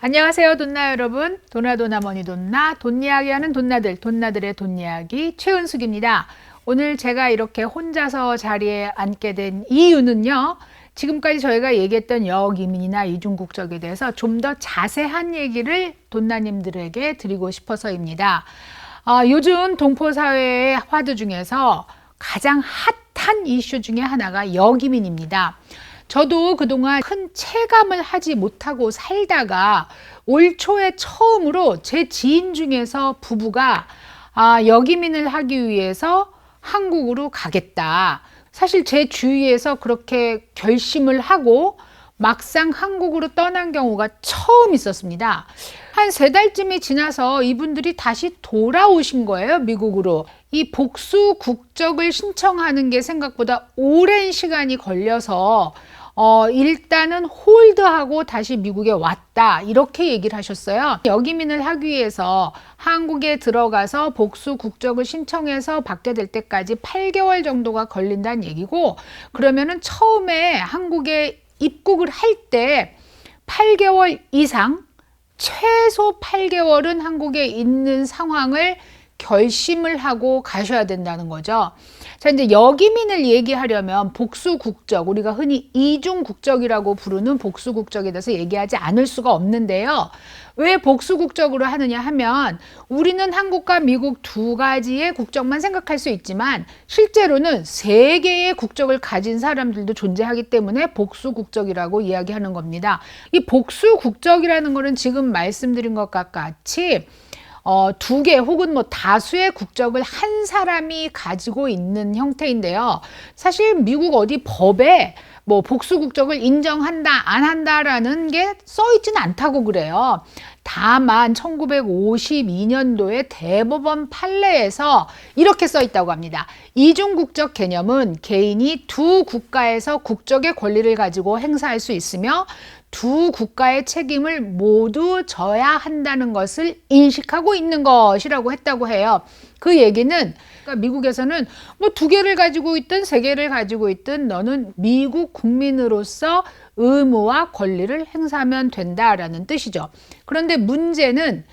안녕하세요, 돈나 여러분. 도나도나 머니 돈나, 돈 이야기하는 돈나들, 돈나들의 돈 이야기 최은숙입니다. 오늘 제가 이렇게 혼자서 자리에 앉게 된 이유는요. 지금까지 저희가 얘기했던 여기민이나 이중국적에 대해서 좀 더 자세한 얘기를 돈나님들에게 드리고 싶어서입니다. 요즘 동포사회의 화두 중에서 가장 핫한 이슈 중에 하나가 여기민입니다. 저도 그동안 큰 체감을 하지 못하고 살다가 올 초에 처음으로 제 지인 중에서 부부가 여기민을 하기 위해서 한국으로 가겠다. 사실 제 주위에서 그렇게 결심을 하고 막상 한국으로 떠난 경우가 처음 있었습니다. 한 3달쯤이 지나서 이분들이 다시 돌아오신 거예요, 미국으로. 이 복수 국적을 신청하는 게 생각보다 오랜 시간이 걸려서 일단은 홀드하고 다시 미국에 왔다, 이렇게 얘기를 하셨어요. 여기민을 하기 위해서 한국에 들어가서 복수 국적을 신청해서 받게 될 때까지 8개월 정도가 걸린다는 얘기고, 그러면은 처음에 한국에 입국을 할 때 8개월 이상, 최소 8개월은 한국에 있는 상황을 결심을 하고 가셔야 된다는 거죠. 자, 이제 여기민을 얘기하려면 복수 국적, 우리가 흔히 이중 국적이라고 부르는 복수 국적에 대해서 얘기하지 않을 수가 없는데요. 왜 복수 국적으로 하느냐 하면, 우리는 한국과 미국 두 가지의 국적만 생각할 수 있지만 실제로는 3개의 국적을 가진 사람들도 존재하기 때문에 복수 국적이라고 이야기하는 겁니다. 이 복수 국적이라는 거는 지금 말씀드린 것과 같이 2개 혹은 다수의 국적을 한 사람이 가지고 있는 형태인데요. 사실 미국 어디 법에 복수 국적을 인정한다, 안 한다라는 게 써있지는 않다고 그래요. 다만 1952년도에 대법원 판례에서 이렇게 써있다고 합니다. 이중국적 개념은 개인이 두 국가에서 국적의 권리를 가지고 행사할 수 있으며 두 국가의 책임을 모두 져야 한다는 것을 인식하고 있는 것이라고 했다고 해요. 그 얘기는 미국에서는 2개를 가지고 있든 3개를 가지고 있든 너는 미국 국민으로서 의무와 권리를 행사하면 된다라는 뜻이죠. 그런데 문제는,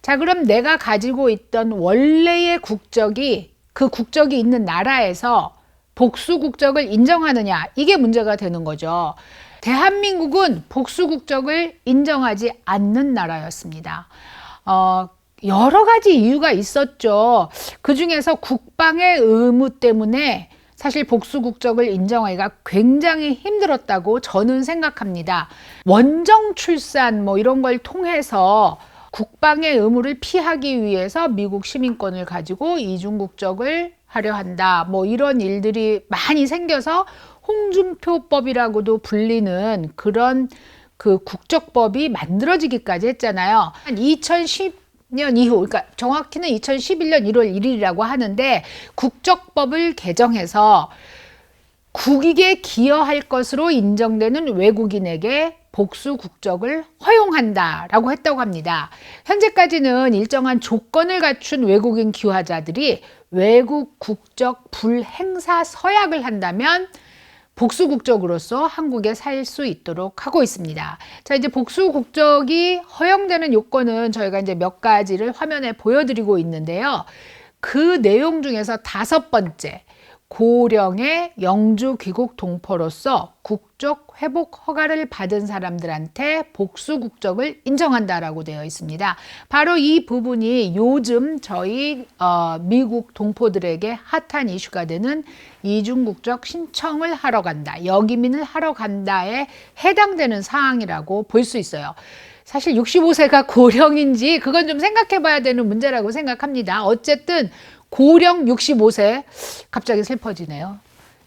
자, 그럼 내가 가지고 있던 원래의 국적이 그 국적이 있는 나라에서 복수 국적을 인정하느냐, 이게 문제가 되는 거죠. 대한민국은 복수 국적을 인정하지 않는 나라였습니다. 여러 가지 이유가 있었죠. 그 중에서 국방의 의무 때문에 사실 복수 국적을 인정하기가 굉장히 힘들었다고 저는 생각합니다. 원정 출산 이런 걸 통해서 국방의 의무를 피하기 위해서 미국 시민권을 가지고 이중 국적을 하려 한다, 이런 일들이 많이 생겨서 홍준표법이라고도 불리는 그런 그 국적법이 만들어지기까지 했잖아요. 한 2010년 이후, 그러니까 정확히는 2011년 1월 1일이라고 하는데, 국적법을 개정해서 국익에 기여할 것으로 인정되는 외국인에게 복수 국적을 허용한다라고 했다고 합니다. 현재까지는 일정한 조건을 갖춘 외국인 귀화자들이 외국 국적 불행사 서약을 한다면 복수 국적으로서 한국에 살 수 있도록 하고 있습니다. 자, 이제 복수 국적이 허용되는 요건은 저희가 이제 몇 가지를 화면에 보여드리고 있는데요. 그 내용 중에서 5번째, 고령의 영주 귀국 동포로서 국적 회복 허가를 받은 사람들한테 복수 국적을 인정한다라고 되어 있습니다. 바로 이 부분이 요즘 저희 미국 동포들에게 핫한 이슈가 되는 이중국적 신청을 하러 간다, 여기민을 하러 간다에 해당되는 사항이라고 볼 수 있어요. 사실 65세가 고령인지 그건 좀 생각해 봐야 되는 문제라고 생각합니다. 어쨌든 고령 65세, 갑자기 슬퍼지네요.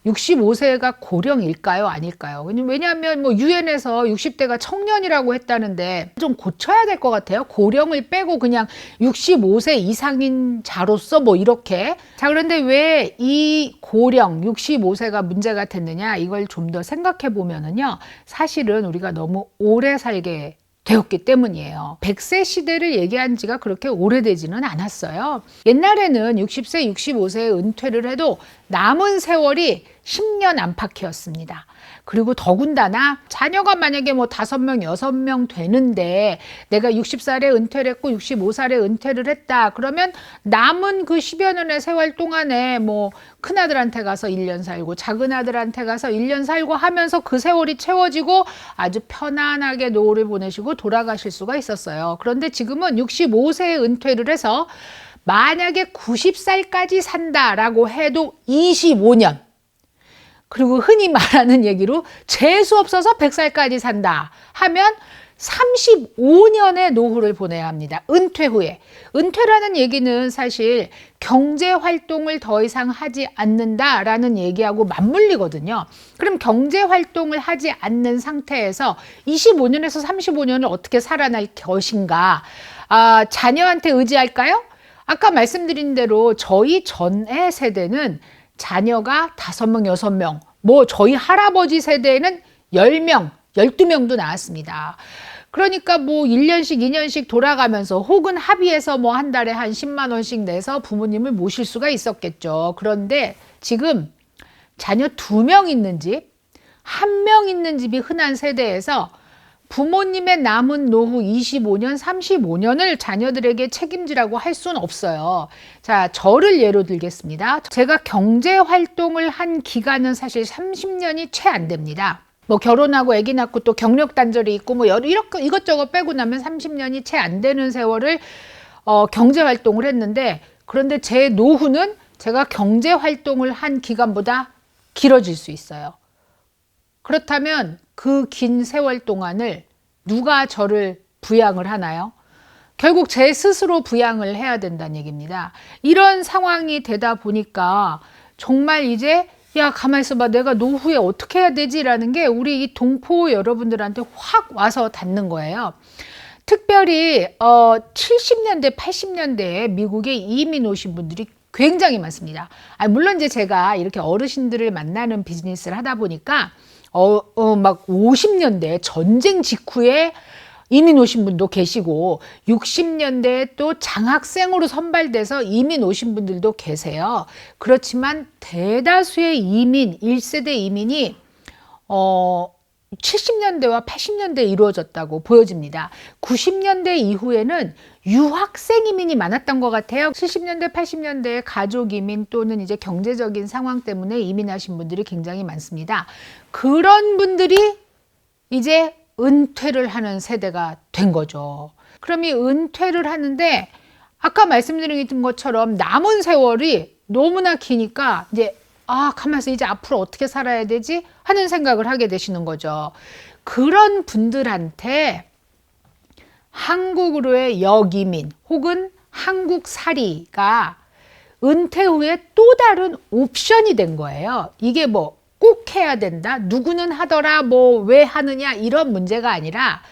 65세가 고령일까요? 아닐까요? 왜냐하면 유엔에서 60대가 청년이라고 했다는데 좀 고쳐야 될 것 같아요. 고령을 빼고 그냥 65세 이상인 자로서 이렇게. 자, 그런데 왜 이 고령 65세가 문제가 됐느냐, 이걸 좀 더 생각해 보면은요, 사실은 우리가 너무 오래 살게 되었기 때문이에요. 100세 시대를 얘기한 지가 그렇게 오래되지는 않았어요. 옛날에는 60세, 65세에 은퇴를 해도 남은 세월이 10년 안팎이었습니다. 그리고 더군다나 자녀가 만약에 뭐 5명, 6명 되는데 내가 60살에 은퇴를 했고 65살에 은퇴를 했다. 그러면 남은 그 10여 년의 세월 동안에 뭐 큰아들한테 가서 1년 살고 작은아들한테 가서 1년 살고 하면서 그 세월이 채워지고 아주 편안하게 노후를 보내시고 돌아가실 수가 있었어요. 그런데 지금은 65세에 은퇴를 해서 만약에 90살까지 산다라고 해도 25년. 그리고 흔히 말하는 얘기로 재수 없어서 100살까지 산다 하면 35년의 노후를 보내야 합니다. 은퇴 후에. 은퇴라는 얘기는 사실 경제 활동을 더 이상 하지 않는다라는 얘기하고 맞물리거든요. 그럼 경제 활동을 하지 않는 상태에서 25년에서 35년을 어떻게 살아날 것인가? 자녀한테 의지할까요? 아까 말씀드린 대로 저희 전의 세대는 자녀가 5명, 6명, 뭐 저희 할아버지 세대에는 10명, 12명도 나왔습니다. 그러니까 뭐 1년씩, 2년씩 돌아가면서 혹은 합의해서 뭐 한 달에 한 10만 원씩 내서 부모님을 모실 수가 있었겠죠. 그런데 지금 자녀 2명 있는 집, 1명 있는 집이 흔한 세대에서 부모님의 남은 노후 25년, 35년을 자녀들에게 책임지라고 할 수는 없어요. 자, 저를 예로 들겠습니다. 제가 경제 활동을 한 기간은 사실 30년이 채 안 됩니다. 뭐 결혼하고 아기 낳고 또 경력 단절이 있고 뭐 이것저것 빼고 나면 30년이 채 안 되는 세월을 경제 활동을 했는데, 그런데 제 노후는 제가 경제 활동을 한 기간보다 길어질 수 있어요. 그렇다면 그 긴 세월 동안을 누가 저를 부양을 하나요? 결국 제 스스로 부양을 해야 된다는 얘기입니다. 이런 상황이 되다 보니까 정말 이제 야, 가만히 있어봐. 내가 노후에 어떻게 해야 되지? 라는 게 우리 이 동포 여러분들한테 확 와서 닿는 거예요. 특별히 70년대, 80년대에 미국에 이민 오신 분들이 굉장히 많습니다. 물론 이제 제가 이렇게 어르신들을 만나는 비즈니스를 하다 보니까 막 50년대 전쟁 직후에 이민 오신 분도 계시고 60년대에 또 장학생으로 선발돼서 이민 오신 분들도 계세요. 그렇지만 대다수의 이민, 1세대 이민이 70년대와 80년대에 이루어졌다고 보여집니다. 90년대 이후에는 유학생 이민이 많았던 것 같아요. 70년대, 80년대에 가족 이민 또는 이제 경제적인 상황 때문에 이민하신 분들이 굉장히 많습니다. 그런 분들이 이제 은퇴를 하는 세대가 된 거죠. 그럼 이 은퇴를 하는데 아까 말씀드린 것처럼 남은 세월이 너무나 기니까 이제 가만있어, 이제 앞으로 어떻게 살아야 되지? 하는 생각을 하게 되시는 거죠. 그런 분들한테 한국으로의 역이민 혹은 한국살이가 은퇴 후에 또 다른 옵션이 된 거예요. 이게 뭐 꼭 해야 된다, 누구는 하더라, 뭐 왜 하느냐, 이런 문제가 아니라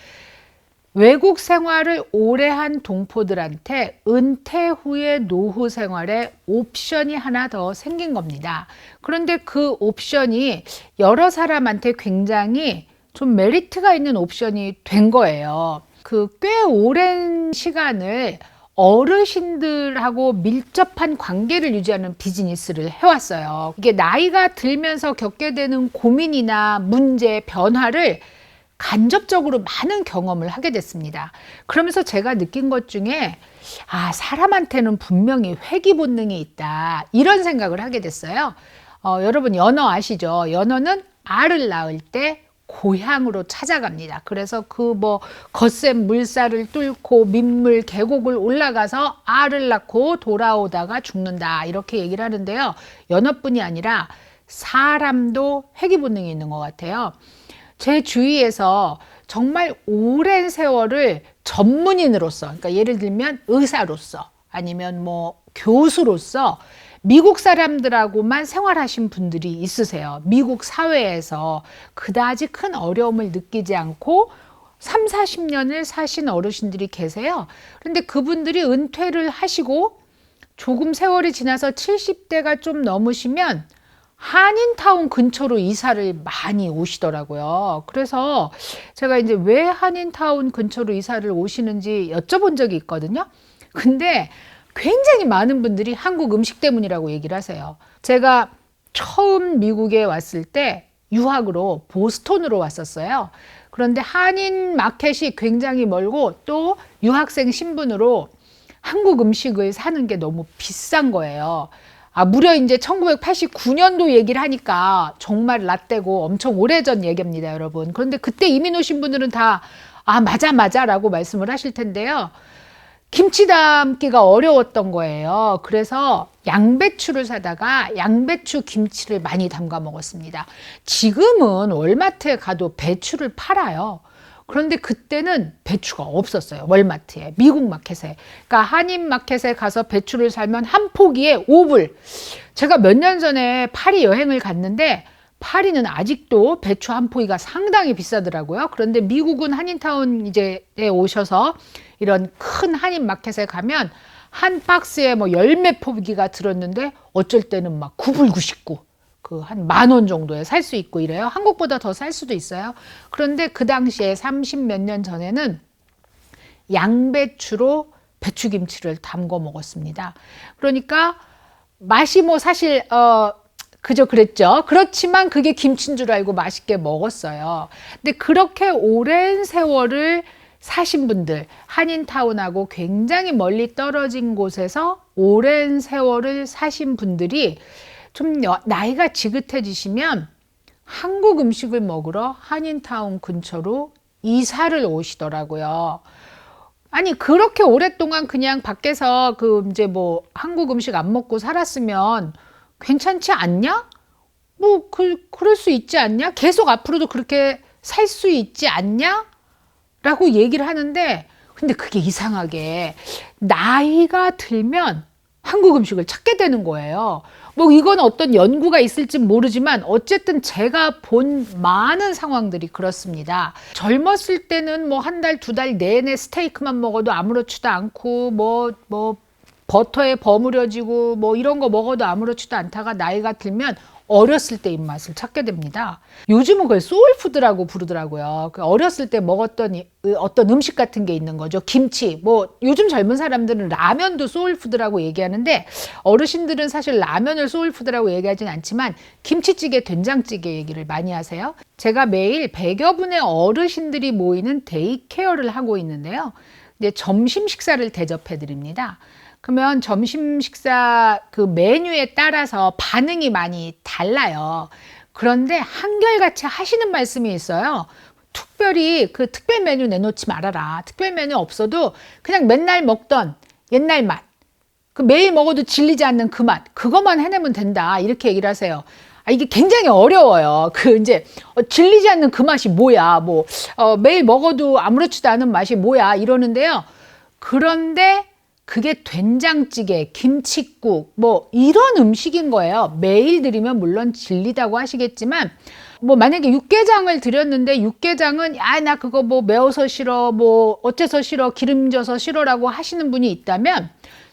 외국 생활을 오래 한 동포들한테 은퇴 후에 노후 생활에 옵션이 하나 더 생긴 겁니다. 그런데 그 옵션이 여러 사람한테 굉장히 좀 메리트가 있는 옵션이 된 거예요. 그 꽤 오랜 시간을 어르신들하고 밀접한 관계를 유지하는 비즈니스를 해왔어요. 이게 나이가 들면서 겪게 되는 고민이나 문제, 변화를 간접적으로 많은 경험을 하게 됐습니다. 그러면서 제가 느낀 것 중에 사람한테는 분명히 회귀 본능이 있다, 이런 생각을 하게 됐어요. 여러분 연어 아시죠? 연어는 알을 낳을 때 고향으로 찾아갑니다. 그래서 그 뭐 거센 물살을 뚫고 민물 계곡을 올라가서 알을 낳고 돌아오다가 죽는다, 이렇게 얘기를 하는데요. 연어뿐이 아니라 사람도 회귀 본능이 있는 것 같아요. 제 주위에서 정말 오랜 세월을 전문인으로서, 그러니까 예를 들면 의사로서 아니면 뭐 교수로서 미국 사람들하고만 생활하신 분들이 있으세요. 미국 사회에서 그다지 큰 어려움을 느끼지 않고 3, 40년을 사신 어르신들이 계세요. 그런데 그분들이 은퇴를 하시고 조금 세월이 지나서 70대가 좀 넘으시면 한인타운 근처로 이사를 많이 오시더라고요. 그래서 제가 이제 왜 한인타운 근처로 이사를 오시는지 여쭤본 적이 있거든요. 근데 굉장히 많은 분들이 한국 음식 때문이라고 얘기를 하세요. 제가 처음 미국에 왔을 때 유학으로 보스턴으로 왔었어요. 그런데 한인 마켓이 굉장히 멀고 또 유학생 신분으로 한국 음식을 사는 게 너무 비싼 거예요. 무려 이제 1989년도 얘기를 하니까 정말 라떼고 엄청 오래전 얘기입니다, 여러분. 그런데 그때 이민 오신 분들은 다 맞아 라고 말씀을 하실 텐데요. 김치 담기가 어려웠던 거예요. 그래서 양배추를 사다가 양배추 김치를 많이 담가 먹었습니다. 지금은 월마트에 가도 배추를 팔아요. 그런데 그때는 배추가 없었어요. 월마트에, 미국 마켓에. 그러니까 한인 마켓에 가서 배추를 사면 한 포기에 5불. 제가 몇 년 전에 파리 여행을 갔는데 파리는 아직도 배추 한 포기가 상당히 비싸더라고요. 그런데 미국은 한인타운 이제에 오셔서 이런 큰 한인 마켓에 가면 한 박스에 뭐 열 몇 포기가 들었는데 어쩔 때는 막 9불 99. 그 한 10,000원 정도에 살 수 있고 이래요. 한국보다 더 살 수도 있어요. 그런데 그 당시에 30 몇 년 전에는 양배추로 배추김치를 담궈 먹었습니다. 그러니까 맛이 뭐 사실 그저 그랬죠. 그렇지만 그게 김치인 줄 알고 맛있게 먹었어요. 근데 그렇게 오랜 세월을 사신 분들, 한인타운하고 굉장히 멀리 떨어진 곳에서 오랜 세월을 사신 분들이 좀 나이가 지긋해지시면 한국 음식을 먹으러 한인타운 근처로 이사를 오시더라고요. 아니 그렇게 오랫동안 그냥 밖에서 이제 뭐 한국 음식 안 먹고 살았으면 괜찮지 않냐? 뭐 그럴 수 있지 않냐? 계속 앞으로도 그렇게 살 수 있지 않냐? 라고 얘기를 하는데 근데 그게 이상하게 나이가 들면 한국 음식을 찾게 되는 거예요. 뭐 이건 어떤 연구가 있을지 모르지만 어쨌든 제가 본 많은 상황들이 그렇습니다. 젊었을 때는 뭐 한 달, 2달 내내 스테이크만 먹어도 아무렇지도 않고 뭐 버터에 버무려지고 뭐 이런 거 먹어도 아무렇지도 않다가 나이가 들면 어렸을 때 입맛을 찾게 됩니다. 요즘은 그걸 소울푸드라고 부르더라고요. 어렸을 때 먹었던 어떤 음식 같은 게 있는 거죠. 김치, 뭐 요즘 젊은 사람들은 라면도 소울푸드라고 얘기하는데 어르신들은 사실 라면을 소울푸드라고 얘기하진 않지만 김치찌개, 된장찌개 얘기를 많이 하세요. 제가 매일 100여 분의 어르신들이 모이는 데이케어를 하고 있는데요. 이제 점심 식사를 대접해 드립니다. 그러면 점심 식사 그 메뉴에 따라서 반응이 많이 달라요. 그런데 한결같이 하시는 말씀이 있어요. 특별히 그 특별 메뉴 내놓지 말아라. 특별 메뉴 없어도 그냥 맨날 먹던 옛날 맛. 그 매일 먹어도 질리지 않는 그 맛. 그것만 해내면 된다. 이렇게 얘기를 하세요. 이게 굉장히 어려워요. 이제 질리지 않는 그 맛이 뭐야. 매일 먹어도 아무렇지도 않은 맛이 뭐야. 이러는데요. 그런데 그게 된장찌개, 김칫국 뭐 이런 음식인 거예요. 매일 드리면 물론 질리다고 하시겠지만 뭐 만약에 육개장을 드렸는데 육개장은 나 그거 뭐 매워서 싫어 뭐 어째서 싫어 기름져서 싫어라고 하시는 분이 있다면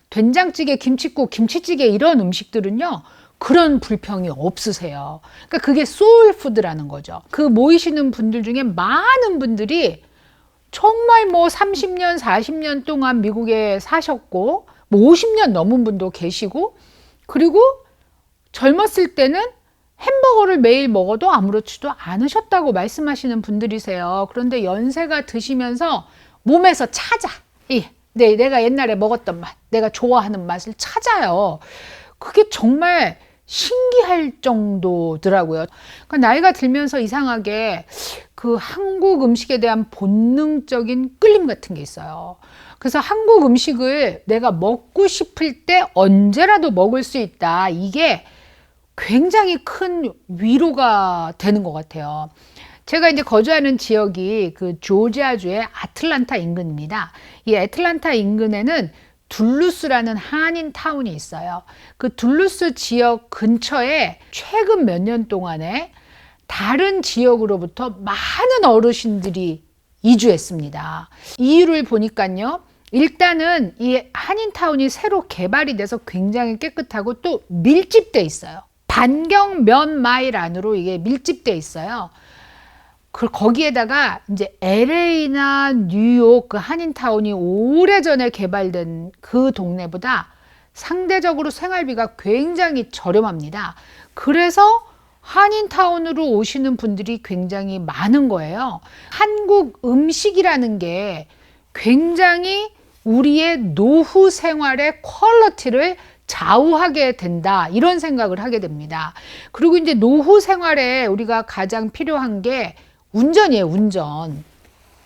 된장찌개, 김칫국, 김치찌개 이런 음식들은요. 그런 불평이 없으세요. 그러니까 그게 소울푸드라는 거죠. 그 모이시는 분들 중에 많은 분들이 정말 뭐 30년, 40년 동안 미국에 사셨고, 뭐 50년 넘은 분도 계시고, 그리고 젊었을 때는 햄버거를 매일 먹어도 아무렇지도 않으셨다고 말씀하시는 분들이세요. 그런데 연세가 드시면서 몸에서 찾아. 내가 옛날에 먹었던 맛, 내가 좋아하는 맛을 찾아요. 그게 정말 신기할 정도더라고요. 그러니까 나이가 들면서 이상하게 그 한국 음식에 대한 본능적인 끌림 같은 게 있어요. 그래서 한국 음식을 내가 먹고 싶을 때 언제라도 먹을 수 있다. 이게 굉장히 큰 위로가 되는 것 같아요. 제가 이제 거주하는 지역이 그 조지아주의 아틀란타 인근입니다. 이 애틀란타 인근에는 둘루스라는 한인 타운이 있어요. 그 둘루스 지역 근처에 최근 몇 년 동안에 다른 지역으로부터 많은 어르신들이 이주했습니다. 이유를 보니까요. 일단은 이 한인 타운이 새로 개발이 돼서 굉장히 깨끗하고 또 밀집돼 있어요. 반경 몇 마일 안으로 이게 밀집돼 있어요. 거기에다가 이제 LA나 뉴욕 그 한인타운이 오래전에 개발된 그 동네보다 상대적으로 생활비가 굉장히 저렴합니다. 그래서 한인타운으로 오시는 분들이 굉장히 많은 거예요. 한국 음식이라는 게 굉장히 우리의 노후 생활의 퀄리티를 좌우하게 된다, 이런 생각을 하게 됩니다. 그리고 이제 노후 생활에 우리가 가장 필요한 게 운전이에요, 운전.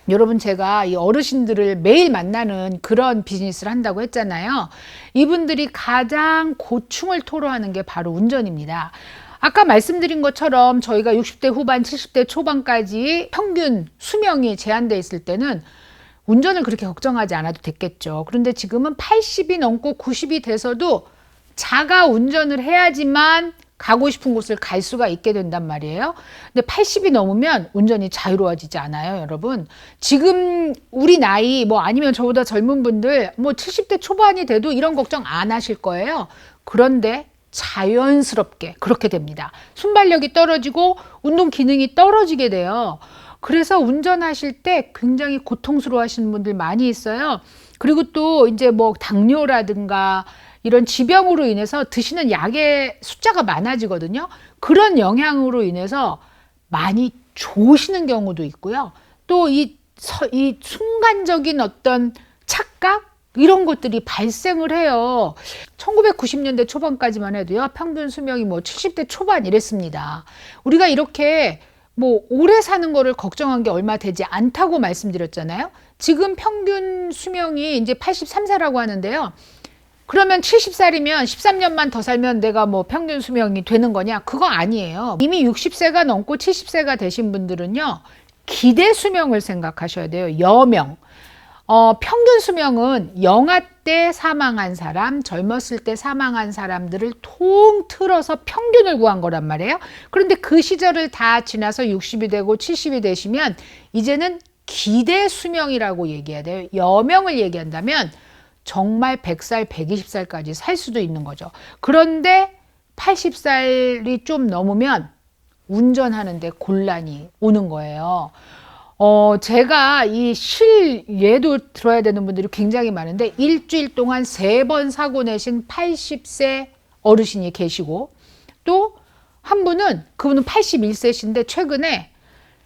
여러분, 제가 이 어르신들을 매일 만나는 그런 비즈니스를 한다고 했잖아요. 이분들이 가장 고충을 토로하는 게 바로 운전입니다. 아까 말씀드린 것처럼 저희가 60대 후반, 70대 초반까지 평균 수명이 제한되어 있을 때는 운전을 그렇게 걱정하지 않아도 됐겠죠. 그런데 지금은 80이 넘고 90이 돼서도 자가 운전을 해야지만 가고 싶은 곳을 갈 수가 있게 된단 말이에요. 근데 80이 넘으면 운전이 자유로워지지 않아요, 여러분. 지금 우리 나이, 뭐 아니면 저보다 젊은 분들, 뭐 70대 초반이 돼도 이런 걱정 안 하실 거예요. 그런데 자연스럽게 그렇게 됩니다. 순발력이 떨어지고 운동 기능이 떨어지게 돼요. 그래서 운전하실 때 굉장히 고통스러워 하시는 분들 많이 있어요. 그리고 또 이제 뭐 당뇨라든가 이런 지병으로 인해서 드시는 약의 숫자가 많아지거든요. 그런 영향으로 인해서 많이 조시는 경우도 있고요. 또 이 순간적인 어떤 착각, 이런 것들이 발생을 해요. 1990년대 초반까지만 해도요, 평균 수명이 뭐 70대 초반 이랬습니다. 우리가 이렇게 뭐 오래 사는 거를 걱정한 게 얼마 되지 않다고 말씀드렸잖아요. 지금 평균 수명이 이제 83세라고 하는데요. 그러면 70살이면 13년만 더 살면 내가 뭐 평균 수명이 되는 거냐? 그거 아니에요. 이미 60세가 넘고 70세가 되신 분들은요, 기대 수명을 생각하셔야 돼요. 여명. 평균 수명은 영아 때 사망한 사람, 젊었을 때 사망한 사람들을 통틀어서 평균을 구한 거란 말이에요. 그런데 그 시절을 다 지나서 60이 되고 70이 되시면 이제는 기대 수명이라고 얘기해야 돼요. 여명을 얘기한다면 정말 100살, 120살까지 살 수도 있는 거죠. 그런데 80살이 좀 넘으면 운전하는데 곤란이 오는 거예요. 제가 이 실예도 들어야 되는 분들이 굉장히 많은데, 일주일 동안 3번 사고 내신 80세 어르신이 계시고, 또 한 분은, 그분은 81세신데 최근에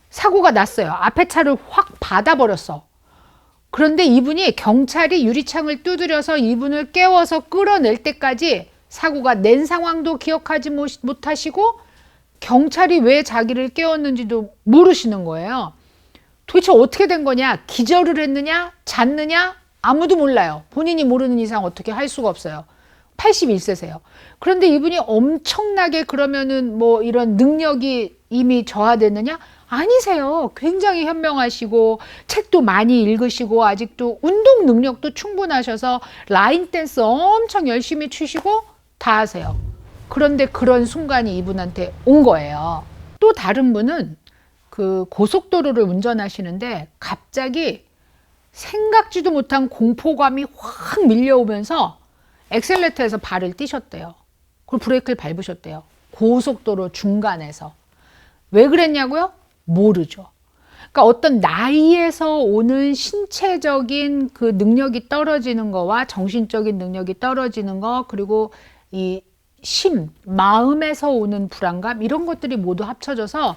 사고가 났어요. 앞에 차를 확 받아버렸어. 그런데 이분이 경찰이 유리창을 두드려서 이분을 깨워서 끌어낼 때까지 사고가 낸 상황도 기억하지 못하시고, 경찰이 왜 자기를 깨웠는지도 모르시는 거예요. 도대체 어떻게 된 거냐? 기절을 했느냐? 잤느냐? 아무도 몰라요. 본인이 모르는 이상 어떻게 할 수가 없어요. 81세세요. 그런데 이분이 엄청나게 그러면은 뭐 이런 능력이 이미 저하됐느냐? 아니세요. 굉장히 현명하시고 책도 많이 읽으시고 아직도 운동 능력도 충분하셔서 라인 댄스 엄청 열심히 추시고 다 하세요. 그런데 그런 순간이 이분한테 온 거예요. 또 다른 분은 그 고속도로를 운전하시는데 갑자기 생각지도 못한 공포감이 확 밀려오면서 엑셀레터에서 발을 띄셨대요. 그리고 브레이크를 밟으셨대요. 고속도로 중간에서. 왜 그랬냐고요? 모르죠. 그러니까 어떤 나이에서 오는 신체적인 그 능력이 떨어지는 거와 정신적인 능력이 떨어지는 거, 그리고 이 마음에서 오는 불안감, 이런 것들이 모두 합쳐져서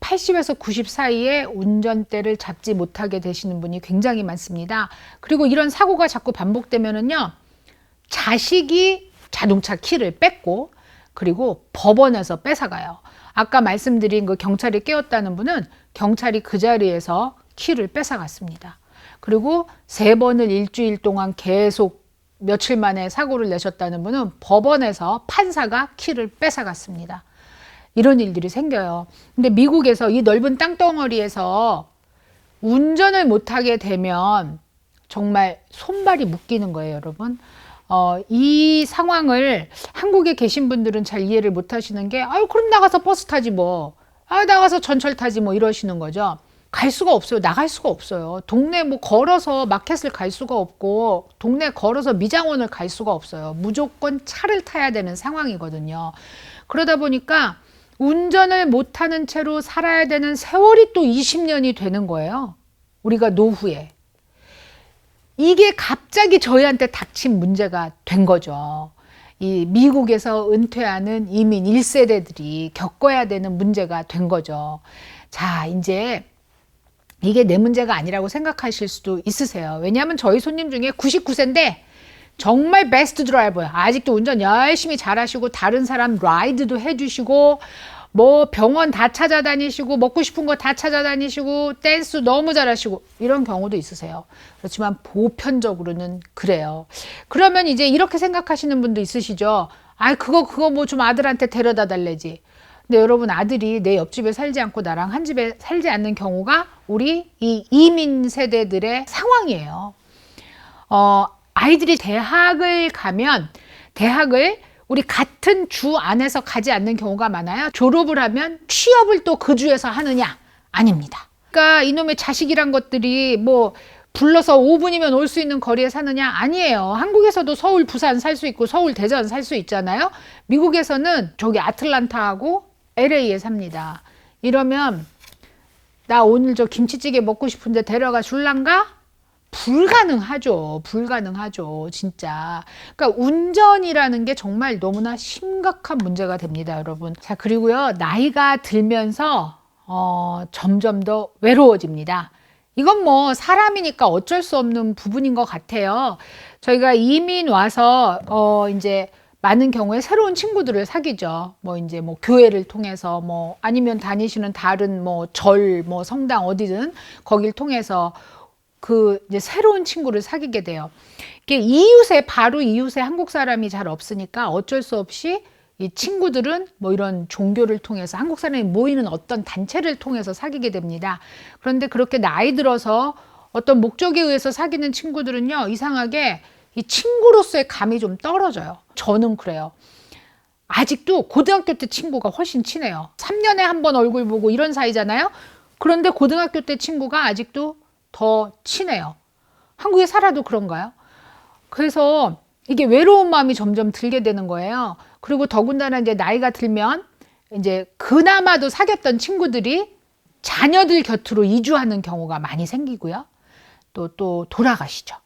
80에서 90 사이에 운전대를 잡지 못하게 되시는 분이 굉장히 많습니다. 그리고 이런 사고가 자꾸 반복되면은요, 자식이 자동차 키를 뺏고, 그리고 법원에서 뺏어가요. 아까 말씀드린 그 경찰이 깨웠다는 분은 경찰이 그 자리에서 키를 뺏어갔습니다. 그리고 3번을 일주일 동안 계속 며칠 만에 사고를 내셨다는 분은 법원에서 판사가 키를 뺏어갔습니다. 이런 일들이 생겨요. 근데 미국에서 이 넓은 땅덩어리에서 운전을 못하게 되면 정말 손발이 묶이는 거예요, 여러분. 이 상황을 한국에 계신 분들은 잘 이해를 못 하시는 게, 아유, 그럼 나가서 버스 타지 뭐. 나가서 전철 타지 뭐, 이러시는 거죠. 갈 수가 없어요. 나갈 수가 없어요. 동네 뭐 걸어서 마켓을 갈 수가 없고, 동네 걸어서 미장원을 갈 수가 없어요. 무조건 차를 타야 되는 상황이거든요. 그러다 보니까 운전을 못하는 채로 살아야 되는 세월이 또 20년이 되는 거예요. 우리가 노후에. 이게 갑자기 저희한테 닥친 문제가 된 거죠. 이 미국에서 은퇴하는 이민 1세대들이 겪어야 되는 문제가 된 거죠. 자, 이제 이게 내 문제가 아니라고 생각하실 수도 있으세요. 왜냐하면 저희 손님 중에 99세인데 정말 베스트 드라이버예요. 아직도 운전 열심히 잘하시고 다른 사람 라이드도 해주시고 뭐 병원 다 찾아다니시고 먹고 싶은 거 다 찾아다니시고 댄스 너무 잘하시고 이런 경우도 있으세요. 그렇지만 보편적으로는 그래요. 그러면 이제 이렇게 생각하시는 분도 있으시죠. 아, 그거 뭐 좀 아들한테 데려다 달래지. 근데 여러분, 아들이 내 옆집에 살지 않고 나랑 한 집에 살지 않는 경우가 우리 이 이민 세대들의 상황이에요. 아이들이 대학을 가면 대학을 우리 같은 주 안에서 가지 않는 경우가 많아요. 졸업을 하면 취업을 또 그 주에서 하느냐? 아닙니다. 그러니까 이놈의 자식이란 것들이 뭐 불러서 5분이면 올 수 있는 거리에 사느냐? 아니에요. 한국에서도 서울, 부산 살 수 있고 서울, 대전 살 수 있잖아요. 미국에서는 저기 아틀란타하고 LA에 삽니다. 이러면 나 오늘 저 김치찌개 먹고 싶은데 데려가 줄란가? 불가능하죠. 불가능하죠. 진짜. 그러니까 운전이라는 게 정말 너무나 심각한 문제가 됩니다, 여러분. 자, 그리고요, 나이가 들면서 점점 더 외로워집니다. 이건 뭐 사람이니까 어쩔 수 없는 부분인 것 같아요. 저희가 이민 와서 이제 많은 경우에 새로운 친구들을 사귀죠. 뭐 이제 뭐 교회를 통해서 뭐 아니면 다니시는 다른 뭐 절, 뭐 성당 어디든 거길 통해서 그 이제 새로운 친구를 사귀게 돼요. 이게 이웃에 바로 이웃에 한국 사람이 잘 없으니까 어쩔 수 없이 이 친구들은 뭐 이런 종교를 통해서 한국 사람이 모이는 어떤 단체를 통해서 사귀게 됩니다. 그런데 그렇게 나이 들어서 어떤 목적에 의해서 사귀는 친구들은요, 이상하게 이 친구로서의 감이 좀 떨어져요. 저는 그래요. 아직도 고등학교 때 친구가 훨씬 친해요. 3년에 한 번 얼굴 보고 이런 사이잖아요. 그런데 고등학교 때 친구가 아직도 더 친해요. 한국에 살아도 그런가요? 그래서 이게 외로운 마음이 점점 들게 되는 거예요. 그리고 더군다나 이제 나이가 들면 이제 그나마도 사귀었던 친구들이 자녀들 곁으로 이주하는 경우가 많이 생기고요. 또 돌아가시죠.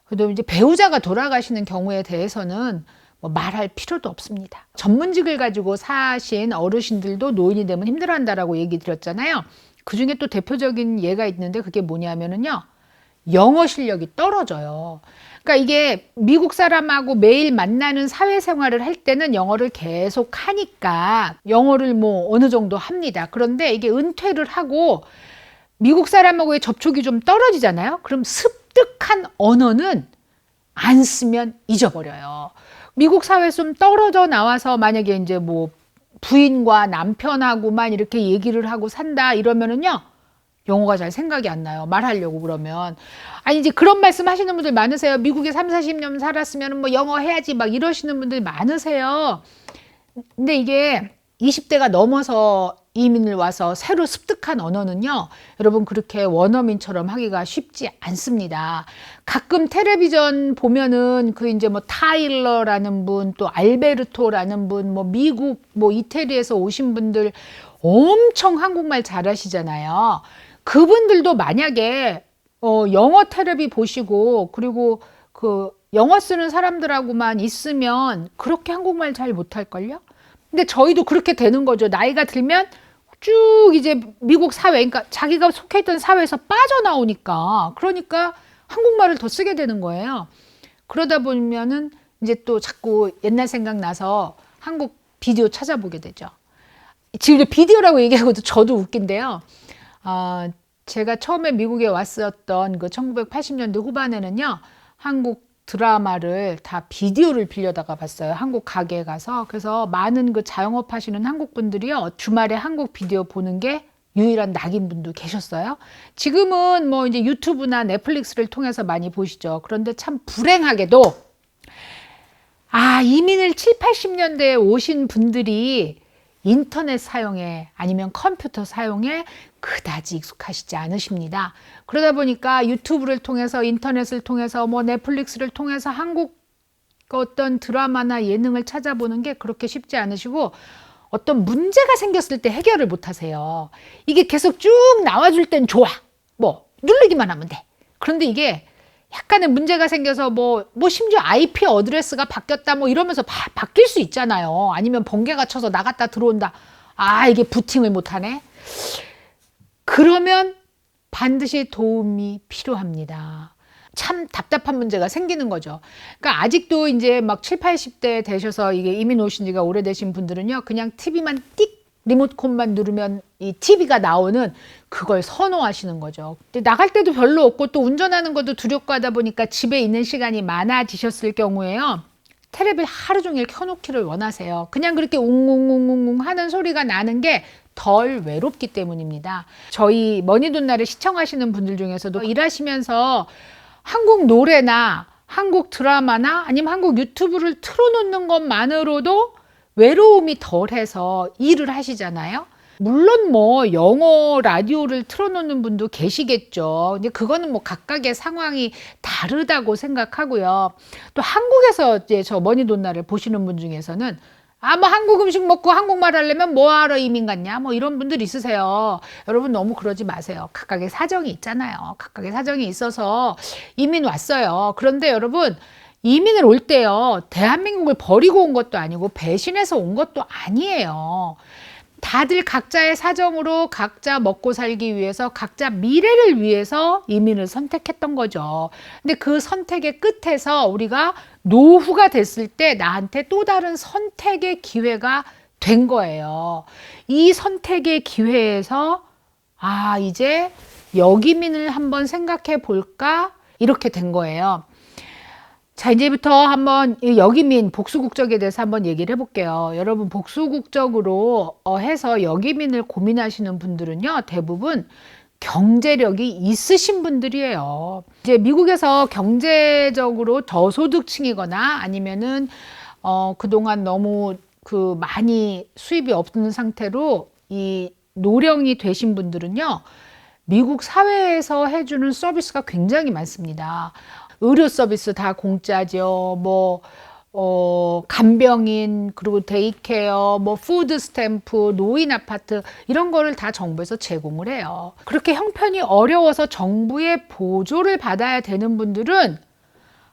그래도 이제 배우자가 돌아가시는 경우에 대해서는 뭐 말할 필요도 없습니다. 전문직을 가지고 사신 어르신들도 노인이 되면 힘들어한다라고 얘기 드렸잖아요. 그 중에 또 대표적인 예가 있는데 그게 뭐냐면은요, 영어 실력이 떨어져요. 그러니까 이게 미국 사람하고 매일 만나는 사회생활을 할 때는 영어를 계속 하니까 영어를 뭐 어느 정도 합니다. 그런데 이게 은퇴를 하고 미국 사람하고의 접촉이 좀 떨어지잖아요. 그럼 습득한 언어는 안 쓰면 잊어버려요. 미국 사회에서 좀 떨어져 나와서 만약에 이제 뭐 부인과 남편하고만 이렇게 얘기를 하고 산다 이러면은요, 영어가 잘 생각이 안 나요. 말하려고 그러면. 아니, 이제 그런 말씀 하시는 분들 많으세요. 미국에 30-40년 살았으면 뭐 영어 해야지 막 이러시는 분들 많으세요. 근데 이게 20대가 넘어서 이민을 와서 새로 습득한 언어는요, 여러분 그렇게 원어민처럼 하기가 쉽지 않습니다. 가끔 텔레비전 보면은 그 이제 뭐 타일러라는 분, 또 알베르토라는 분, 뭐 미국, 뭐 이태리에서 오신 분들 엄청 한국말 잘하시잖아요. 그분들도 만약에 영어 텔레비 보시고 그리고 그 영어 쓰는 사람들하고만 있으면 그렇게 한국말 잘 못할걸요? 근데 저희도 그렇게 되는 거죠. 나이가 들면 쭉 이제 미국 사회, 그러니까 자기가 속해 있던 사회에서 빠져나오니까, 그러니까 한국말을 더 쓰게 되는 거예요. 그러다 보면은 이제 또 자꾸 옛날 생각나서 한국 비디오 찾아보게 되죠. 지금 비디오라고 얘기하고도 저도 웃긴데요. 제가 처음에 미국에 왔었던 그 1980년대 후반에는요, 한국 드라마를 다 비디오를 빌려다가 봤어요. 한국 가게에 가서. 그래서 많은 그 자영업 하시는 한국 분들이요, 주말에 한국 비디오 보는 게 유일한 낙인분도 계셨어요. 지금은 뭐 이제 유튜브나 넷플릭스를 통해서 많이 보시죠. 그런데 참 불행하게도 이민을 7, 80년대에 오신 분들이 인터넷 사용에 아니면 컴퓨터 사용에 그다지 익숙하시지 않으십니다. 그러다 보니까 유튜브를 통해서, 인터넷을 통해서, 뭐 넷플릭스를 통해서 한국 어떤 드라마나 예능을 찾아보는 게 그렇게 쉽지 않으시고, 어떤 문제가 생겼을 때 해결을 못 하세요. 이게 계속 쭉 나와줄 땐 좋아. 뭐 누르기만 하면 돼. 그런데 이게 약간의 문제가 생겨서 뭐 심지어 IP 어드레스가 바뀌었다 뭐 이러면서 바뀔 수 있잖아요. 아니면 번개가 쳐서 나갔다 들어온다. 아, 이게 부팅을 못하네. 그러면 반드시 도움이 필요합니다. 참 답답한 문제가 생기는 거죠. 그러니까 아직도 이제 막 7, 80대 되셔서 이게 이민 오신 지가 오래되신 분들은요, 그냥 TV만 띡 리모컨만 누르면 이 TV가 나오는 그걸 선호하시는 거죠. 근데 나갈 때도 별로 없고 또 운전하는 것도 두렵고 하다 보니까 집에 있는 시간이 많아지셨을 경우에요, 테레비를 하루 종일 켜놓기를 원하세요. 그냥 그렇게 웅웅웅웅 하는 소리가 나는 게 덜 외롭기 때문입니다. 저희 머니돈나를 시청하시는 분들 중에서도 일하시면서 한국 노래나 한국 드라마나 아니면 한국 유튜브를 틀어놓는 것만으로도 외로움이 덜해서 일을 하시잖아요. 물론 뭐 영어 라디오를 틀어놓는 분도 계시겠죠. 근데 그거는 뭐 각각의 상황이 다르다고 생각하고요. 또 한국에서 이제 저 머니돈나를 보시는 분 중에서는 뭐 한국 음식 먹고 한국말 하려면 뭐하러 이민 갔냐 뭐 이런 분들 있으세요. 여러분 너무 그러지 마세요. 각각의 사정이 있잖아요. 각각의 사정이 있어서 이민 왔어요. 그런데 여러분, 이민을 올 때요, 대한민국을 버리고 온 것도 아니고 배신해서 온 것도 아니에요. 다들 각자의 사정으로 각자 먹고 살기 위해서, 각자 미래를 위해서 이민을 선택했던 거죠. 근데 그 선택의 끝에서 우리가 노후가 됐을 때 나한테 또 다른 선택의 기회가 된 거예요. 이 선택의 기회에서 이제 역이민을 한번 생각해 볼까? 이렇게 된 거예요. 자, 이제부터 한번 역이민, 복수국적에 대해서 한번 얘기를 해볼게요. 여러분, 복수국적으로 해서 역이민을 고민하시는 분들은요, 대부분 경제력이 있으신 분들이에요. 이제 미국에서 경제적으로 저소득층이거나 아니면은 그동안 너무 많이 수입이 없는 상태로 이 노령이 되신 분들은요, 미국 사회에서 해주는 서비스가 굉장히 많습니다. 의료 서비스 다 공짜죠. 간병인, 그리고 데이케어, 푸드 스탬프, 노인 아파트, 이런 거를 다 정부에서 제공을 해요. 그렇게 형편이 어려워서 정부의 보조를 받아야 되는 분들은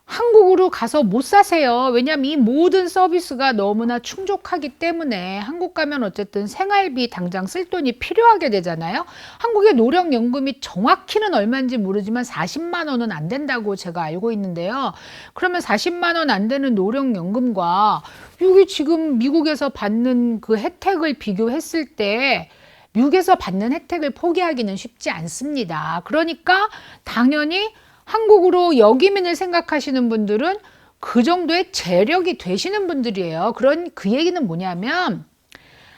한국으로 가서 못 사세요. 왜냐하면 이 모든 서비스가 너무나 충족하기 때문에 한국 가면 어쨌든 생활비 당장 쓸 돈이 필요하게 되잖아요. 한국의 노령연금이 정확히는 얼마인지 모르지만 40만 원은 안 된다고 제가 알고 있는데요. 그러면 40만 원 안 되는 노령연금과 여기 지금 미국에서 받는 그 혜택을 비교했을 때 미국에서 받는 혜택을 포기하기는 쉽지 않습니다. 그러니까 당연히 한국으로 역이민을 생각하시는 분들은 그 정도의 재력이 되시는 분들이에요. 그 얘기는 뭐냐면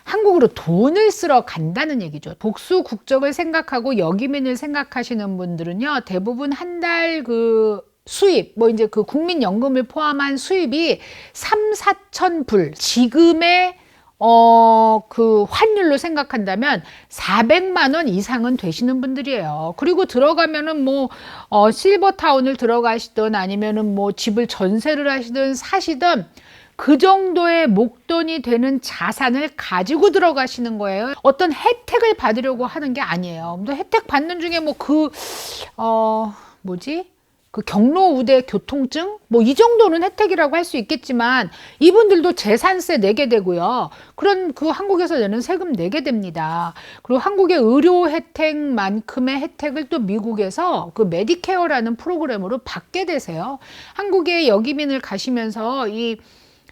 한국으로 돈을 쓰러 간다는 얘기죠. 복수 국적을 생각하고 역이민을 생각하시는 분들은요, 대부분 한 달 수입, 이제 그 국민연금을 포함한 수입이 3, 4천 불, 지금의 그 환율로 생각한다면 400만 원 이상은 되시는 분들이에요. 그리고 들어가면은 실버타운을 들어가시든 아니면은 집을 전세를 하시든 사시든 그 정도의 목돈이 되는 자산을 가지고 들어가시는 거예요. 어떤 혜택을 받으려고 하는 게 아니에요. 근데 혜택 받는 중에 그 경로우대 교통증? 이 정도는 혜택이라고 할 수 있겠지만 이분들도 재산세 내게 되고요. 그런 한국에서 내는 세금 내게 됩니다. 그리고 한국의 의료 혜택만큼의 혜택을 또 미국에서 그 메디케어라는 프로그램으로 받게 되세요. 한국에 역이민을 가시면서 이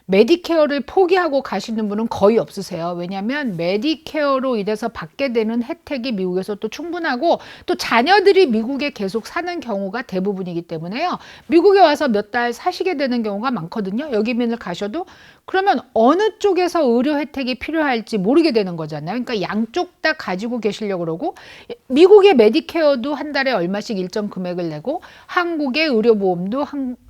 메디케어를 포기하고 가시는 분은 거의 없으세요. 왜냐하면 메디케어로 인해서 받게 되는 혜택이 미국에서 또 충분하고 또 자녀들이 미국에 계속 사는 경우가 대부분이기 때문에요. 미국에 와서 몇 달 사시게 되는 경우가 많거든요. 역이민을 가셔도. 그러면 어느 쪽에서 의료 혜택이 필요할지 모르게 되는 거잖아요. 그러니까 양쪽 다 가지고 계시려고 그러고, 미국의 메디케어도 한 달에 얼마씩 일정 금액을 내고 한국의 의료보험도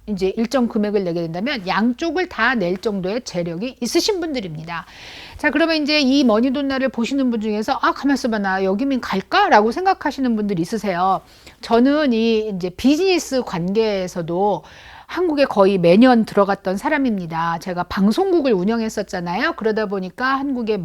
이제 일정 금액을 내게 된다면 양쪽을 다 낼 정도의 재력이 있으신 분들입니다. 자, 그러면 이제 이 머니돈나를 보시는 분 중에서 가만 있어봐, 나 역이민 갈까라고 생각하시는 분들이 있으세요. 저는 이제 비즈니스 관계에서도 한국에 거의 매년 들어갔던 사람입니다. 제가 방송국을 운영했었잖아요. 그러다 보니까 한국에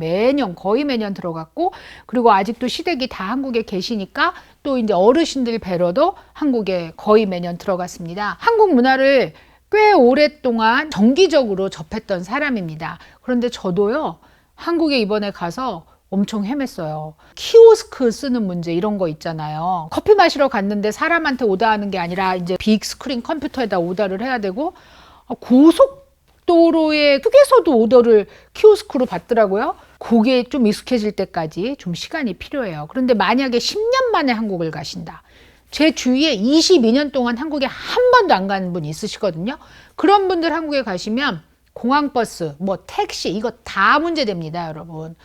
거의 매년 들어갔고, 그리고 아직도 시댁이 다 한국에 계시니까 또 이제 어르신들 뵈러도 한국에 거의 매년 들어갔습니다. 한국 문화를 꽤 오랫동안 정기적으로 접했던 사람입니다. 그런데 저도요, 한국에 이번에 가서 엄청 헤맸어요. 키오스크 쓰는 문제 이런 거 있잖아요. 커피 마시러 갔는데 사람한테 오다하는 게 아니라 이제 빅 스크린 컴퓨터에다 오다를 해야 되고, 고속도로의 휴게소도 오더를 키오스크로 받더라고요. 그게 좀 익숙해질 때까지 좀 시간이 필요해요. 그런데 만약에 10년 만에 한국을 가신다. 제 주위에 22년 동안 한국에 한 번도 안 가는 분이 있으시거든요. 그런 분들 한국에 가시면 공항버스, 뭐 택시 이거 다 문제됩니다, 여러분.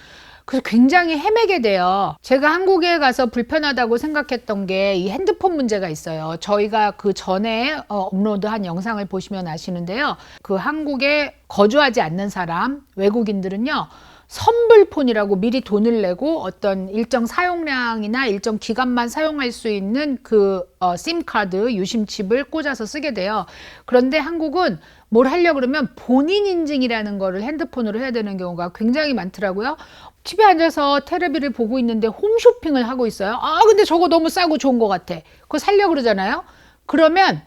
그래서 굉장히 헤매게 돼요. 제가 한국에 가서 불편하다고 생각했던 게 이 핸드폰 문제가 있어요. 저희가 그 전에 업로드한 영상을 보시면 아시는데요. 그 한국에 거주하지 않는 사람, 외국인들은요, 선불폰이라고 미리 돈을 내고 어떤 일정 사용량이나 일정 기간만 사용할 수 있는 그 심카드, 유심칩을 꽂아서 쓰게 돼요. 그런데 한국은 뭘 하려고 그러면 본인 인증이라는 거를 핸드폰으로 해야 되는 경우가 굉장히 많더라고요. 집에 앉아서 테레비를 보고 있는데 홈쇼핑을 하고 있어요. 근데 저거 너무 싸고 좋은 것 같아. 그거 살려고 그러잖아요. 그러면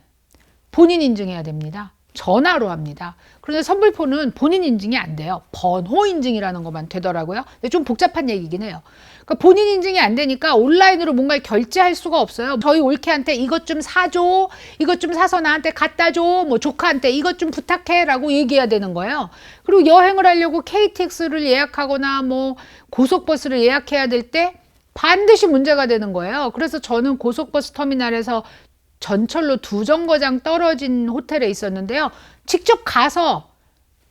본인 인증해야 됩니다. 전화로 합니다. 그런데 선불폰은 본인 인증이 안 돼요. 번호 인증이라는 것만 되더라고요. 근데 좀 복잡한 얘기긴 해요. 그러니까 본인 인증이 안 되니까 온라인으로 뭔가를 결제할 수가 없어요. 저희 올케한테 이것 좀 사줘, 이것 좀 사서 나한테 갖다 줘, 뭐 조카한테 이것 좀 부탁해 라고 얘기해야 되는 거예요. 그리고 여행을 하려고 KTX를 예약하거나 뭐 고속버스를 예약해야 될 때 반드시 문제가 되는 거예요. 그래서 저는 고속버스 터미널에서 전철로 2정거장 떨어진 호텔에 있었는데요. 직접 가서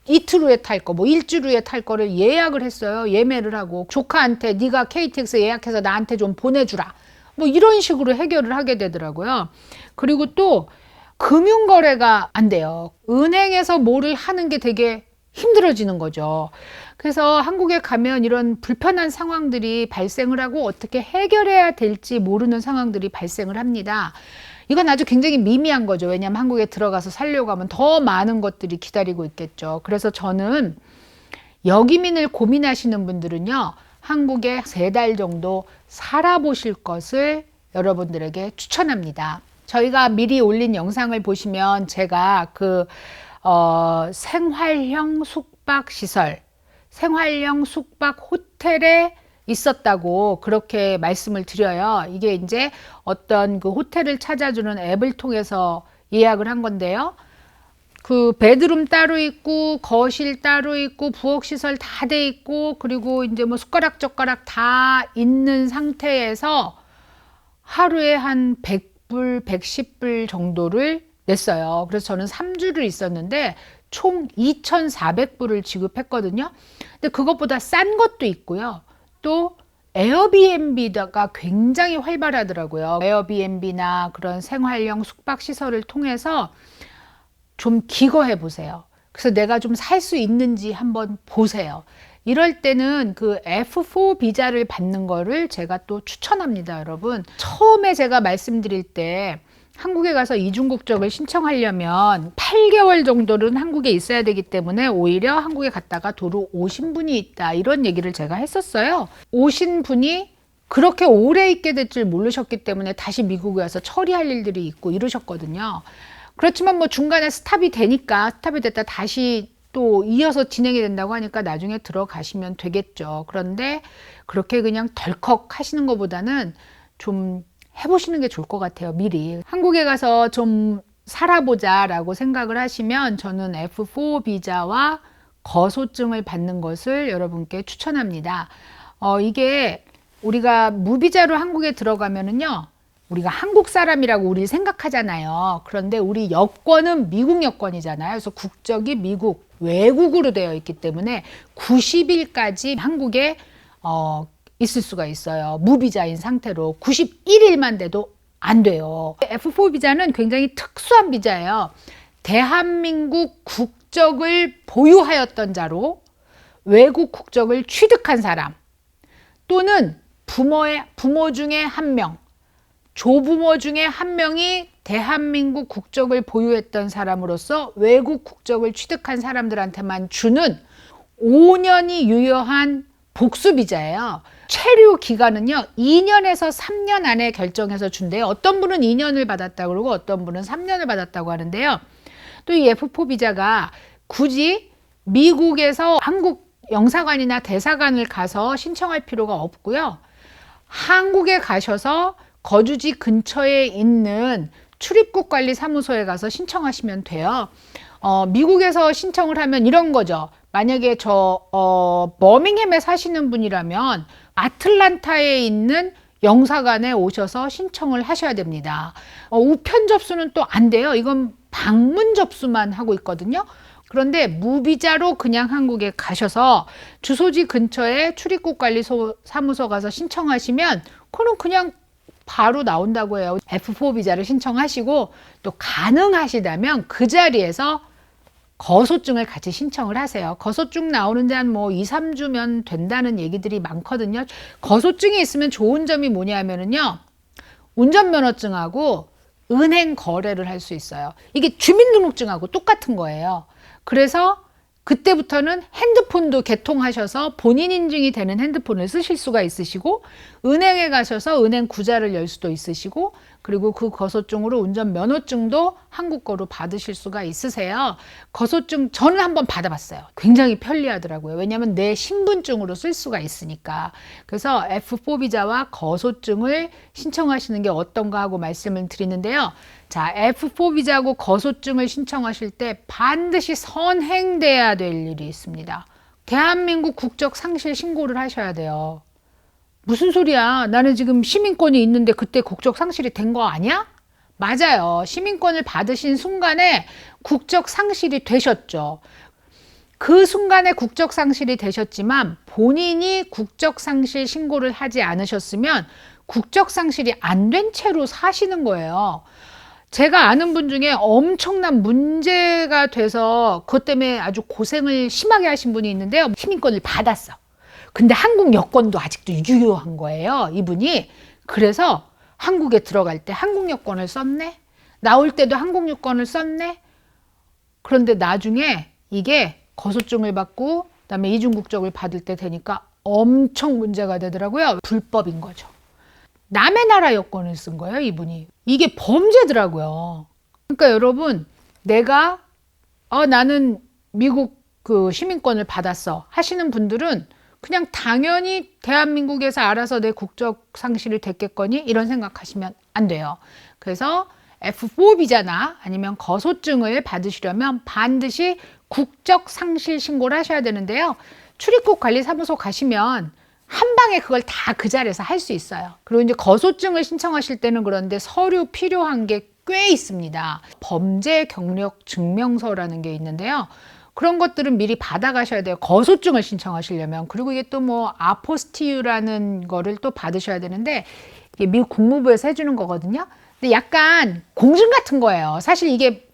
이틀 후에 탈 거, 뭐 일주일 후에 탈 거를 예약을 했어요. 예매를 하고 조카한테 네가 KTX 예약해서 나한테 좀 보내주라. 뭐 이런 식으로 해결을 하게 되더라고요. 그리고 또 금융거래가 안 돼요. 은행에서 뭐를 하는 게 되게 힘들어지는 거죠. 그래서 한국에 가면 이런 불편한 상황들이 발생을 하고 어떻게 해결해야 될지 모르는 상황들이 발생을 합니다. 이건 아주 굉장히 미미한 거죠. 왜냐하면 한국에 들어가서 살려고 하면 더 많은 것들이 기다리고 있겠죠. 그래서 저는 역이민을 고민하시는 분들은요, 한국에 3달 정도 살아보실 것을 여러분들에게 추천합니다. 저희가 미리 올린 영상을 보시면 제가 생활형 숙박시설, 생활형 숙박 호텔에 있었다고 그렇게 말씀을 드려요. 이게 이제 어떤 그 호텔을 찾아주는 앱을 통해서 예약을 한 건데요. 그 베드룸 따로 있고 거실 따로 있고 부엌 시설 다 돼 있고 그리고 이제 뭐 숟가락 젓가락 다 있는 상태에서 하루에 한 100불, 110불 정도를 냈어요. 그래서 저는 3주를 있었는데 총 2,400불을 지급했거든요. 근데 그것보다 싼 것도 있고요. 또 에어비앤비가 굉장히 활발하더라고요. 에어비앤비나 그런 생활형 숙박시설을 통해서 좀 기거해 보세요. 그래서 내가 좀 살 수 있는지 한번 보세요. 이럴 때는 그 F4 비자를 받는 거를 제가 또 추천합니다, 여러분. 처음에 제가 말씀드릴 때 한국에 가서 이중국적을 신청하려면 8개월 정도는 한국에 있어야 되기 때문에 오히려 한국에 갔다가 도로 오신 분이 있다, 이런 얘기를 제가 했었어요. 오신 분이 그렇게 오래 있게 될 줄 모르셨기 때문에 다시 미국에 와서 처리할 일들이 있고 이러셨거든요. 그렇지만 뭐 중간에 스탑이 됐다 다시 또 이어서 진행이 된다고 하니까 나중에 들어가시면 되겠죠. 그런데 그렇게 그냥 덜컥 하시는 것보다는 좀 해보시는 게 좋을 것 같아요. 미리 한국에 가서 좀 살아보자 라고 생각을 하시면 저는 F4 비자와 거소증을 받는 것을 여러분께 추천합니다. 이게 우리가 무비자로 한국에 들어가면은요, 우리가 한국 사람이라고 우리 생각하잖아요. 그런데 우리 여권은 미국 여권이잖아요. 그래서 국적이 미국, 외국으로 되어 있기 때문에 90일까지 한국에 있을 수가 있어요. 무비자인 상태로 91일만 돼도 안 돼요. F4 비자는 굉장히 특수한 비자예요. 대한민국 국적을 보유하였던 자로 외국 국적을 취득한 사람 또는 부모 중에 한 명, 조부모 중에 한 명이 대한민국 국적을 보유했던 사람으로서 외국 국적을 취득한 사람들한테만 주는 5년이 유효한 복수비자예요. 체류 기간은요 2년에서 3년 안에 결정해서 준대요. 어떤 분은 2년을 받았다고 그러고 어떤 분은 3년을 받았다고 하는데요. 또 이 F4 비자가 굳이 미국에서 한국 영사관이나 대사관을 가서 신청할 필요가 없고요. 한국에 가셔서 거주지 근처에 있는 출입국관리사무소에 가서 신청하시면 돼요. 미국에서 신청을 하면 이런 거죠. 만약에 버밍햄에 사시는 분이라면 아틀란타에 있는 영사관에 오셔서 신청을 하셔야 됩니다. 우편 접수는 또 안 돼요. 이건 방문 접수만 하고 있거든요. 그런데 무비자로 그냥 한국에 가셔서 주소지 근처에 출입국관리사무소 가서 신청하시면 그거는 그냥 바로 나온다고 해요. F4 비자를 신청하시고 또 가능하시다면 그 자리에서 거소증을 같이 신청을 하세요. 거소증 나오는데 한 2, 3주면 된다는 얘기들이 많거든요. 거소증이 있으면 좋은 점이 뭐냐면요. 운전면허증하고 은행 거래를 할 수 있어요. 이게 주민등록증하고 똑같은 거예요. 그래서 그때부터는 핸드폰도 개통하셔서 본인 인증이 되는 핸드폰을 쓰실 수가 있으시고 은행에 가셔서 은행 구자를 열 수도 있으시고 그리고 그 거소증으로 운전면허증도 한국 거로 받으실 수가 있으세요. 거소증 저는 한번 받아봤어요. 굉장히 편리하더라고요. 왜냐하면 내 신분증으로 쓸 수가 있으니까. 그래서 F4 비자와 거소증을 신청하시는 게 어떤가 하고 말씀을 드리는데요. 자, F4 비자하고 거소증을 신청하실 때 반드시 선행돼야 될 일이 있습니다. 대한민국 국적 상실 신고를 하셔야 돼요. 무슨 소리야? 나는 지금 시민권이 있는데 그때 국적 상실이 된 거 아니야? 맞아요. 시민권을 받으신 순간에 국적 상실이 되셨죠. 그 순간에 국적 상실이 되셨지만 본인이 국적 상실 신고를 하지 않으셨으면 국적 상실이 안 된 채로 사시는 거예요. 제가 아는 분 중에 엄청난 문제가 돼서 그것 때문에 아주 고생을 심하게 하신 분이 있는데요. 시민권을 받았어. 근데 한국 여권도 아직도 유효한 거예요, 이분이. 그래서 한국에 들어갈 때 한국 여권을 썼네? 나올 때도 한국 여권을 썼네? 그런데 나중에 이게 거소증을 받고 그다음에 이중국적을 받을 때 되니까 엄청 문제가 되더라고요. 불법인 거죠. 남의 나라 여권을 쓴 거예요, 이분이. 이게 범죄더라고요. 그러니까 여러분, 내가 나는 미국 그 시민권을 받았어 하시는 분들은 그냥 당연히 대한민국에서 알아서 내 국적 상실이 됐겠거니 이런 생각하시면 안 돼요. 그래서 F4 비자나 아니면 거소증을 받으시려면 반드시 국적 상실 신고를 하셔야 되는데요. 출입국 관리사무소 가시면 한 방에 그걸 다 그 자리에서 할 수 있어요. 그리고 이제 거소증을 신청하실 때는 그런데 서류 필요한 게 꽤 있습니다. 범죄 경력 증명서라는 게 있는데요. 그런 것들은 미리 받아가셔야 돼요. 거소증을 신청하시려면. 그리고 이게 또 아포스티유라는 거를 또 받으셔야 되는데 이게 미국 국무부에서 해주는 거거든요. 근데 약간 공증 같은 거예요. 사실 이게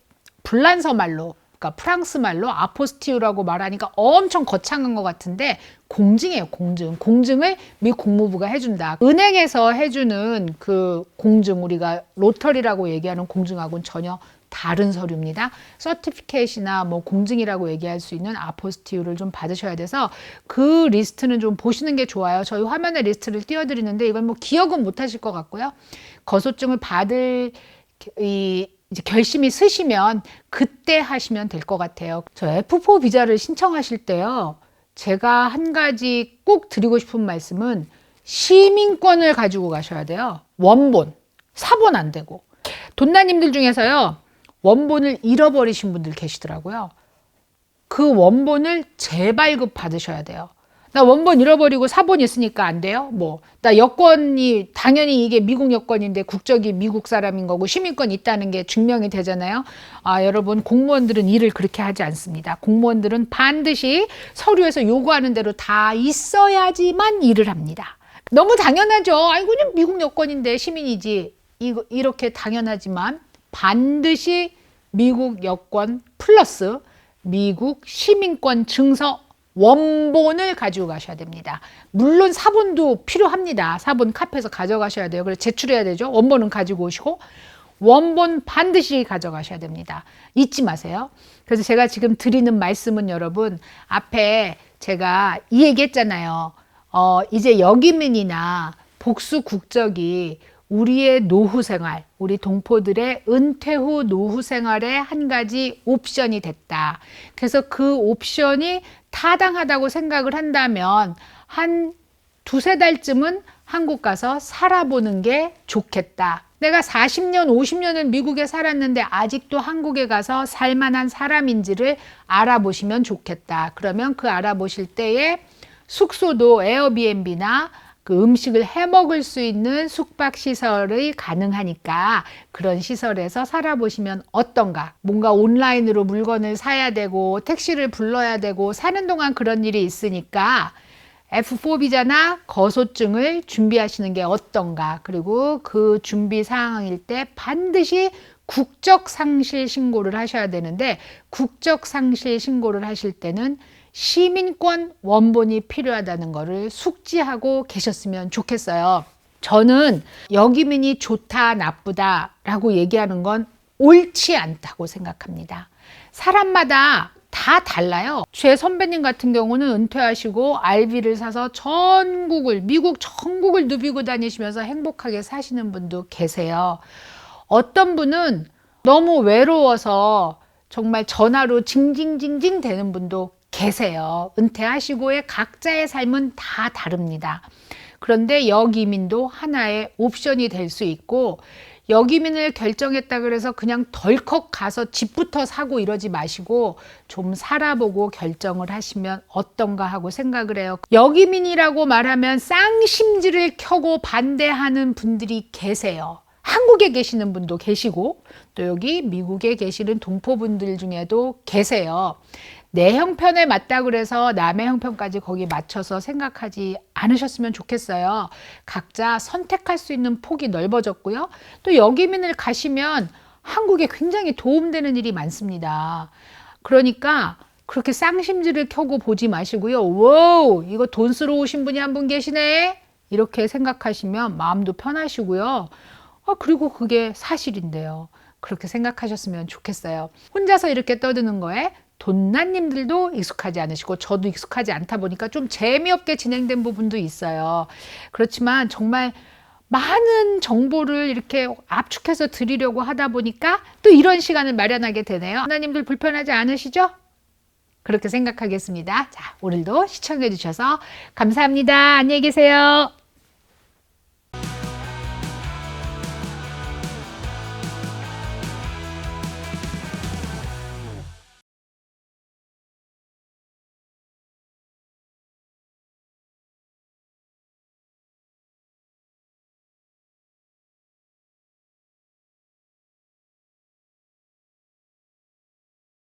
불란서 말로, 그러니까 프랑스 말로 아포스티유라고 말하니까 엄청 거창한 것 같은데 공증이에요, 공증. 공증을 미 국무부가 해준다. 은행에서 해주는 그 공증, 우리가 로터리라고 얘기하는 공증하고는 전혀 다른 서류입니다. 서티피케이트나 공증이라고 얘기할 수 있는 아포스티유를 좀 받으셔야 돼서 그 리스트는 좀 보시는 게 좋아요. 저희 화면에 리스트를 띄워드리는데 이건 기억은 못 하실 것 같고요. 거소증을 받을 이제 결심이 쓰시면 그때 하시면 될 것 같아요. 저 F4 비자를 신청하실 때요. 제가 한 가지 꼭 드리고 싶은 말씀은 시민권을 가지고 가셔야 돼요. 원본, 사본 안 되고. 돈나님들 중에서요. 원본을 잃어버리신 분들 계시더라고요. 그 원본을 재발급 받으셔야 돼요. 나 원본 잃어버리고 사본 있으니까 안 돼요? 나 여권이 당연히 이게 미국 여권인데 국적이 미국 사람인 거고 시민권 있다는 게 증명이 되잖아요. 여러분 공무원들은 일을 그렇게 하지 않습니다. 공무원들은 반드시 서류에서 요구하는 대로 다 있어야지만 일을 합니다. 너무 당연하죠. 그냥 미국 여권인데 시민이지. 이렇게 당연하지만 반드시 미국 여권 플러스 미국 시민권 증서 원본을 가지고 가셔야 됩니다. 물론 사본도 필요합니다. 사본 카페에서 가져가셔야 돼요. 그래서 제출해야 되죠. 원본은 가지고 오시고 원본 반드시 가져가셔야 됩니다. 잊지 마세요. 그래서 제가 지금 드리는 말씀은 여러분, 앞에 제가 이 얘기 했잖아요. 이제 역이민이나 복수 국적이 우리의 노후 생활, 우리 동포들의 은퇴 후 노후 생활의 한 가지 옵션이 됐다. 그래서 그 옵션이 타당하다고 생각을 한다면 한 두세 달쯤은 한국 가서 살아보는 게 좋겠다. 내가 40년, 50년을 미국에 살았는데 아직도 한국에 가서 살만한 사람인지를 알아보시면 좋겠다. 그러면 그 알아보실 때에 숙소도 에어비앤비나 그 음식을 해 먹을 수 있는 숙박 시설이 가능하니까 그런 시설에서 살아보시면 어떤가. 뭔가 온라인으로 물건을 사야 되고 택시를 불러야 되고 사는 동안 그런 일이 있으니까 F4 비자나 거소증을 준비하시는 게 어떤가. 그리고 그 준비 사항일 때 반드시 국적 상실 신고를 하셔야 되는데, 국적 상실 신고를 하실 때는 시민권 원본이 필요하다는 것을 숙지하고 계셨으면 좋겠어요. 저는 역이민이 좋다 나쁘다 라고 얘기하는 건 옳지 않다고 생각합니다. 사람마다 다 달라요. 제 선배님 같은 경우는 은퇴하시고 RV를 사서 전국을, 미국 전국을 누비고 다니시면서 행복하게 사시는 분도 계세요. 어떤 분은 너무 외로워서 정말 전화로 징징징징 되는 분도 계세요. 은퇴하시고의 각자의 삶은 다 다릅니다. 그런데 역이민도 하나의 옵션이 될 수 있고, 역이민을 결정했다 그래서 그냥 덜컥 가서 집부터 사고 이러지 마시고 좀 살아보고 결정을 하시면 어떤가 하고 생각을 해요. 역이민이라고 말하면 쌍심지를 켜고 반대하는 분들이 계세요. 한국에 계시는 분도 계시고 또 여기 미국에 계시는 동포분들 중에도 계세요. 내 형편에 맞다 그래서 남의 형편까지 거기 맞춰서 생각하지 않으셨으면 좋겠어요. 각자 선택할 수 있는 폭이 넓어졌고요. 또 역이민을 가시면 한국에 굉장히 도움되는 일이 많습니다. 그러니까 그렇게 쌍심지를 켜고 보지 마시고요. 와우, 이거 돈 쓰러 오신 분이 한 분 계시네. 이렇게 생각하시면 마음도 편하시고요. 그리고 그게 사실인데요. 그렇게 생각하셨으면 좋겠어요. 혼자서 이렇게 떠드는 거에 돈나님들도 익숙하지 않으시고 저도 익숙하지 않다 보니까 좀 재미없게 진행된 부분도 있어요. 그렇지만 정말 많은 정보를 이렇게 압축해서 드리려고 하다 보니까 또 이런 시간을 마련하게 되네요. 하나님들 불편하지 않으시죠? 그렇게 생각하겠습니다. 자, 오늘도 시청해 주셔서 감사합니다. 안녕히 계세요.